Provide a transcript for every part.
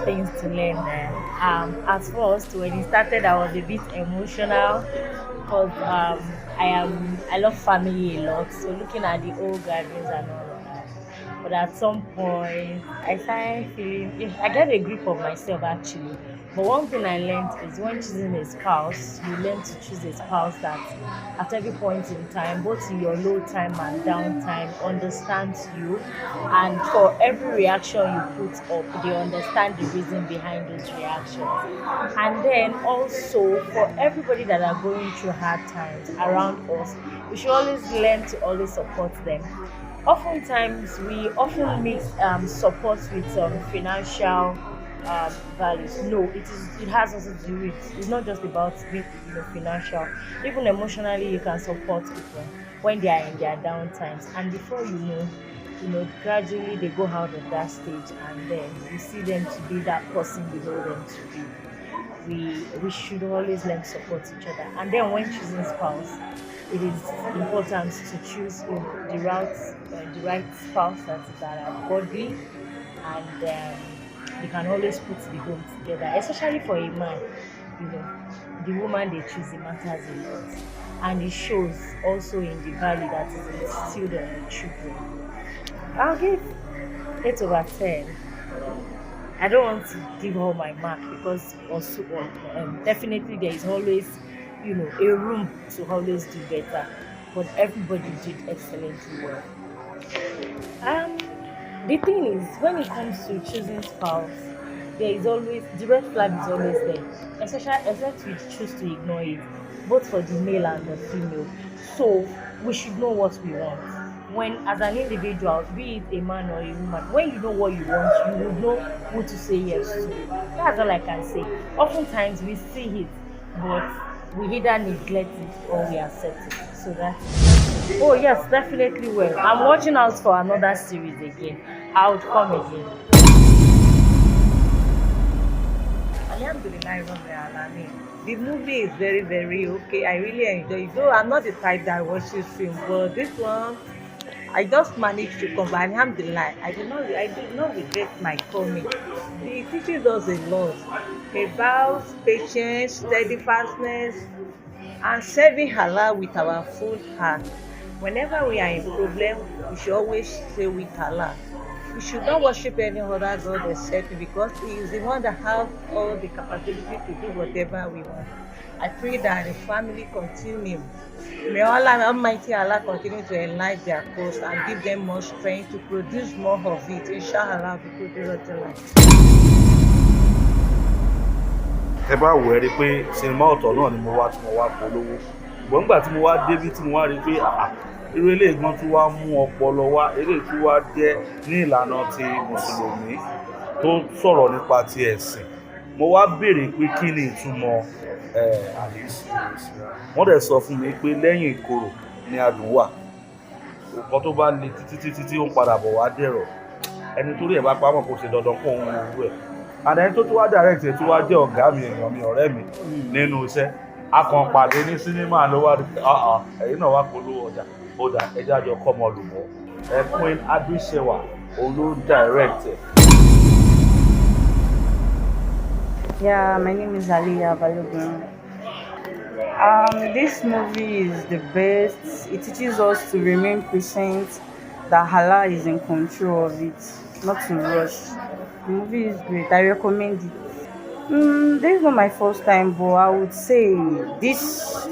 things to learn there. At first, when it started, I was a bit emotional because I love family a lot. So looking at the old gatherings and all of that. But at some point, I started feeling, yeah, I get a grip of myself actually. But one thing I learned is when choosing a spouse, you learn to choose a spouse that at every point in time, both in your low time and down time, understands you. And for every reaction you put up, they understand the reason behind those reactions. And then also for everybody that are going through hard times around us, we should always learn to always support them. Oftentimes we often mix support with financial values. No, it has also to do with, it's not just about being, financial. Even emotionally you can support people when they are in their down times, and before gradually they go out of that stage, and then you see them to be that person you know them to be. We should always learn to support each other. And then when choosing spouse, it is important to choose the right spouse that are godly, and they can always put the home together, especially for a man. You know, the woman they choose, it matters a lot, and it shows also in the value that is instilled on the children. I'll give 8/10. I don't want to give all my mark because also definitely there is always a room to always do better, but everybody did excellently well. Um, the thing is, when it comes to choosing spouse, there is always the red flag is always there, especially except we choose to ignore it, both for the male and the female. So we should know what we want. When as an individual, be it a man or a woman, when you know what you want, you will know who to say yes to. That's all I can say. Oftentimes we see it, but we either neglect it or we accept it. So that's Oh yes, definitely will. I'm watching out for another series again. I would come again. Alhamdulillah, Rabbil Alamin. The movie is very, very okay. I really enjoy it. Though I'm not the type that watches film, but this one I just managed to come. But Alhamdulillah, I did not regret my coming. It teaches us a lot about patience, steadfastness, and serving Allah with our full heart. Whenever we are in problem, we should always stay with Allah. We should not worship any other God except Him, because He is the one that has all the capacity to do whatever we want. I pray that the family continue. May Allah Almighty Allah continue to enlighten their course and give them more strength to produce more of it. Inshallah, we could do it. Ẹ bá wò ẹ́ rí pé sinimá ọ̀tọ̀ náà ni mo wá tí mo wá polówó, ṣùgbọ́n nígbà tí mo wá débí tí mo wá rí pé irú eléyìí gan tún wá mú ọpọlọ wá, eléyìí tún wá jẹ́ ní ìlànà ti mùsùlùmí tó sọ̀rọ̀ nípa ti ẹ̀sìn. Mo wá béèrè pé kí ni ìtumọ̀ Al-Usri-Yusra. Wọ́n dẹ̀ sọ fún mi pé lẹ́yìn ìkorò ni adùn wà. Nǹkan tó bá le títí tí ó ń padà bọ̀ wá dẹ̀rọ̀, ẹni torí ẹ̀ bá pamọ́ kó ṣe dandan kó òun wú ẹ̀. Àdáyé tó wá direct tó wá jẹ́ ọ̀gá mi, èèyàn mi, ọ̀rẹ́ mi nínú iṣẹ́. A kàn pàdé ní sinimá ló wá rí pé ẹ̀yin náà wá polówó ọjà, ó dà ẹjá jọ kọ́mọ lùmọ́. Queen Adúṣẹwà òun ló direct ẹ̀. Yeah, my name is Aliyah Balogun. This movie is the best. It teaches us to remain patient, that Allah is in control of it, not to rush. The movie is great. I recommend it. This is not my first time, but I would say this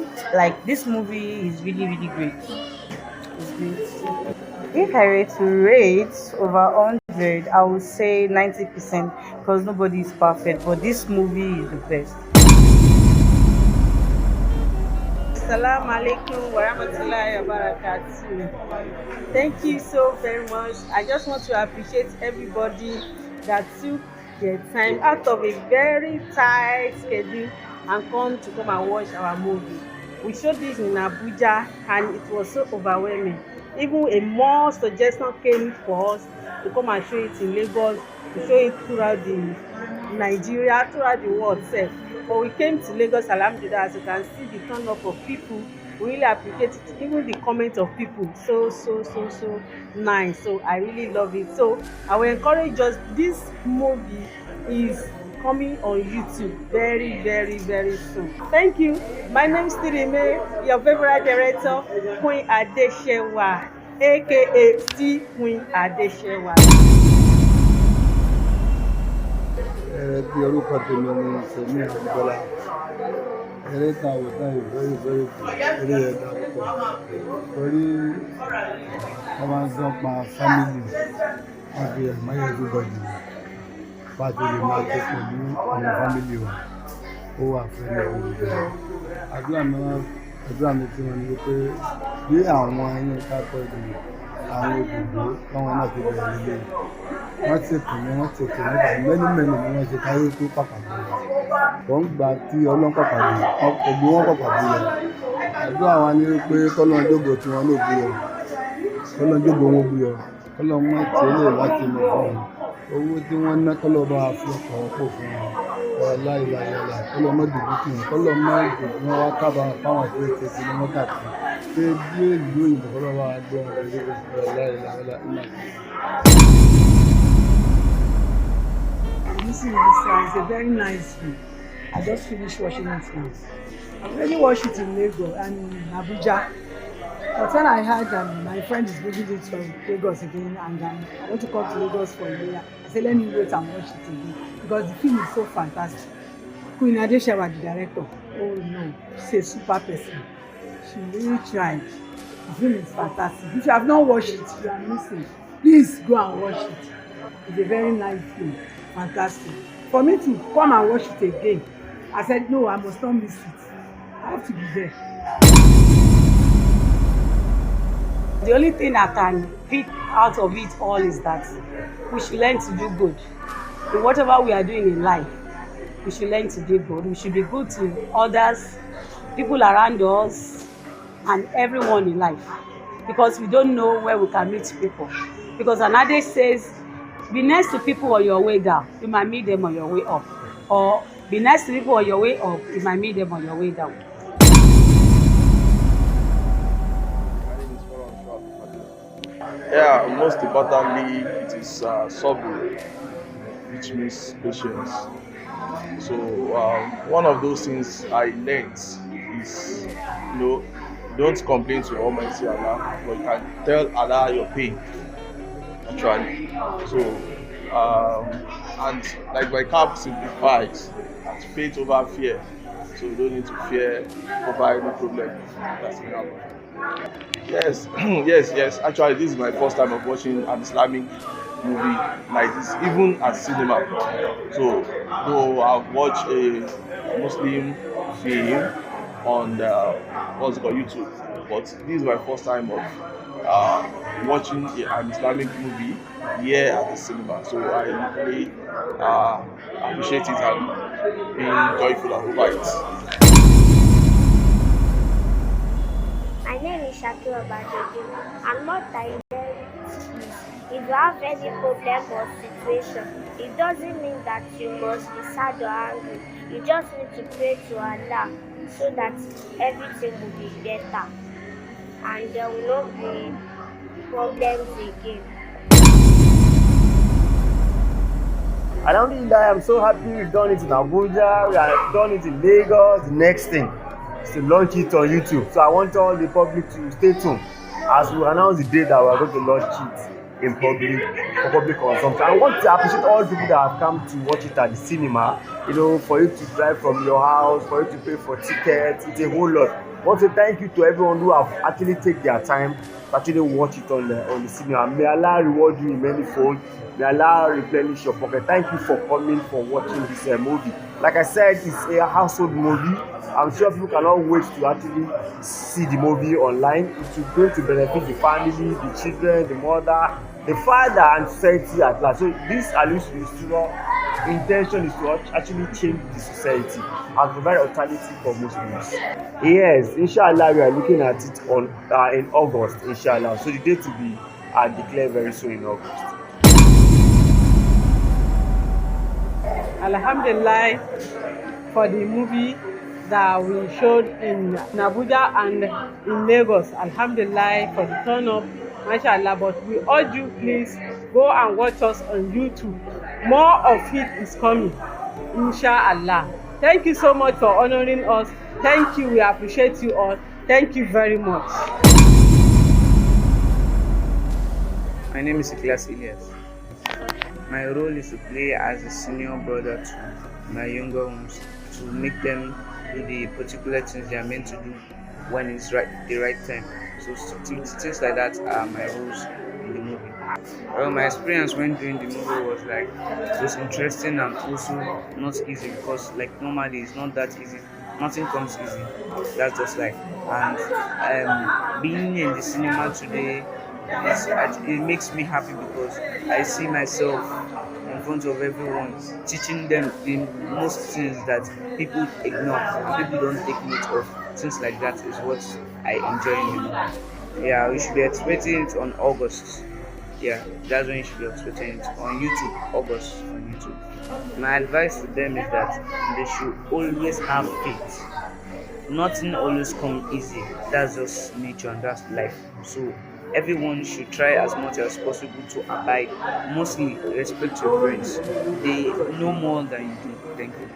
movie is really, really great. It's great. If I were to rate over 100, I would say 90% because nobody is perfect, but this movie is the best. Assalamu alaikum wa rahmatullahi wa barakatuh. Thank you so very much. I just want to appreciate everybody that took their time out of a very tight schedule and come and watch our movie. We showed this in Abuja and it was so overwhelming. Even a more suggestion came for us to come and show it in Lagos, to show it throughout the Nigeria, throughout the world itself. But we came to Lagos, Alhamdulillah, as you can see the turn up of people. We really appreciate it, even the comments of people, so nice. So I really love it. So I will encourage us, this movie is coming on YouTube very, very, very soon. Thank you. My name is Tirime, your favorite director, Queen Adeshewa, aka Still Queen Adeshewa. Bí orúkọ tèmi ni Sèmi Àdìbọ́lá. Eré tá a wò tán yìí very very good. Eré yẹn dá púpọ̀. Torí wọ́n máa ń sọ pa family. Wọ́n fi ẹ̀mọ́ everybody. Bá a ti lè máa tó pẹ̀lú àwọn family wa. Ó wà fẹ́rẹ̀ olùdó. Àdúrà mi tí wọ́n ní pé bí àwọn ẹyin ká pẹ̀lú àwọn òdòdó káwọn náà ti bẹ̀rẹ̀ ilé. Wọ́n ṣètò nígbà mẹ́ni ni wọ́n ṣe káyé tó pàpàdé. Wọ́n gbà tí Ọlọ́run pàpàdé, ògbó wọn pàpàdé yẹn. Àdúrà wa ni pé kọ́lọ́run jógo tí wọ́n lò bí ọ. Kọ́lọ́run jógo wọn bí ọ. Kọ́lọ́run má tẹ̀lé láti lọ fún wọn. Owó tí wọ́n ná kọ́lọ́run bá fi ọkọ̀ pò fún wọn. Láìláìláìlá kọ́lọ́run má dùbú kì í. Kọ́lọ́run má dùbú wọn wá kábàámọ̀ fáwọn tó ṣe sí ní wọ́n kàkiri. Ṣé bí ìlú òyìnbó kọ́lọ́run bá gbé wọn láìláìláìlá. This is a very nice film. I just finished watching it now. I've already watched it in Lagos and in Abuja. But when I heard my friend is bringing it from Lagos again and I want to come to Lagos for a year, I said let me wait and watch it again because the film is so fantastic. Queen Adeshewa, the director, oh no, she's a super person. She really tried. The film is fantastic. If you have not watched it, you are missing. Please go and watch it. It's a very nice film. Fantastic. For me to come and watch it again, I said no, I must not miss it. I have to be there. The only thing I can pick out of it all is that we should learn to do good. In whatever we are doing in life, we should learn to do good. We should be good to others, people around us, and everyone in life. Because we don't know where we can meet people. Because another says, be nice to people on your way down, you might meet them on your way up. Or be nice to people on your way up, you might meet them on your way down. Yeah, most importantly, it is sabr, which means patience. So one of those things I learned is, don't complain to Almighty Allah, but you can tell Allah your pain. Actually, so and like my cap simplifies, faith over fear. So you don't need to fear over any problem that's going to happen. Yes, yes. Actually, this is my first time of watching an Islamic movie like this, even at cinema. So, though I've watched a Muslim film on what's it called, YouTube, but this is my first time of watching an Islamic movie here at the cinema. So I really appreciate it and being joyful over it. My name is Shakira Badeji. And what I learned is if you have any problem or situation, it doesn't mean that you must be sad or angry. You just need to pray to Allah so that everything will be better and there will not be problems again. Alhamdulillah, I'm so happy we've done it in Abuja, we have done it in Lagos. The next thing is to launch it on YouTube. So I want all the public to stay tuned as we announce the day that we are going to launch it in public for public consumption. I want to appreciate all the people that have come to watch it at the cinema. For you to drive from your house, for you to pay for tickets, it's a whole lot. I want to thank you to everyone who have actually taken their time to actually watch it on the cinema. May Allah reward you in many folds. May Allah replenish your pocket. Thank you for coming, for watching this movie. Like I said, it's a household movie. I'm sure people cannot wait to actually see the movie online. It is going to benefit the family, the children, the mother, the father, and society at large. So this Al-Usri-Yusra intention is to actually change the society and provide alternative for Muslims. Yes, inshallah, we are looking at it on in August, inshallah. So the date will be declared very soon in August. Alhamdulillah for the movie that we showed in Abuja and in Lagos. Alhamdulillah for the turn up, mashallah. But we urge you, please go and watch us on YouTube. More of it is coming, inshallah. Thank you so much for honoring us. Thank you. We appreciate you all. Thank you very much. My name is Ikhlas Ilyas. My role is to play as a senior brother to my younger ones to make them do the particular things they are meant to do when it's the right time. So things like that are my roles in the movie. Well, my experience when doing the movie was interesting and also not easy because normally it's not that easy. Nothing comes easy. That's just life. And being in the cinema today it makes me happy because I see myself in front of everyone, teaching them the most things that people ignore, people don't take note of. Things like that is what I enjoy in the movie. Yeah, we should be expecting it on August. Yeah, that's when you should be expecting it on YouTube. August on YouTube. My advice to them is that they should always have faith. Nothing always come easy. That's just nature and that's life. So everyone should try as much as possible to abide. Mostly respect your friends. They know more than you do. Thank you.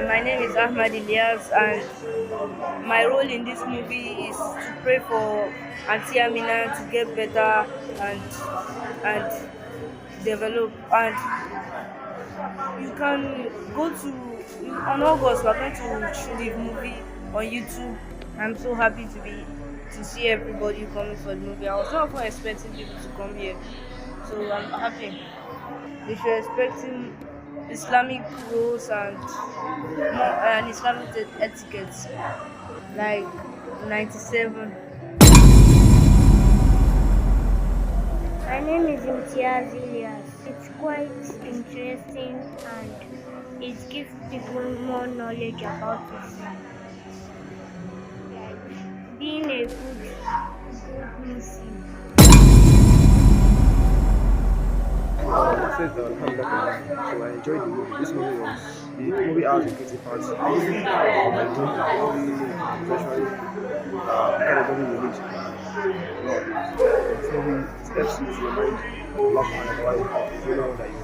My name is Ahmad Ilyas, and my role in this movie is to pray for Auntie Amina to get better and develop. And you can go to on August. We're going to shoot the movie on YouTube. I'm so happy to see everybody coming for the movie. I was not even expecting people to come here, so I'm happy. They should expecting Islamic rules and Islamic etiquette like 97. My name is Imtiaz Ilyas. It's quite interesting and it gives people more knowledge about Islam. Like being a good Muslim. I said Alhamdulillah. So I enjoyed the movie. This movie was the movie has a pretty part of my dream. It's actually kind of very unique. This movie steps into your mind, love and otherwise you know that you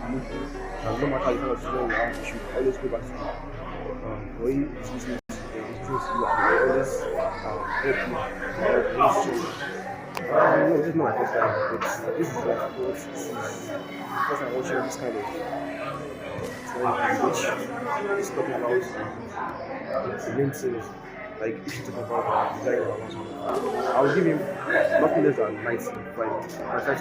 believe in. And no matter the kind of children you have, you should always go back to where you listening to the truth you are always help you help children. No, this is not my first time, but this is like what this is first time watching this kind of story which is talking about the main things like if you talk about the design of I will give him nothing less than 95 to 100.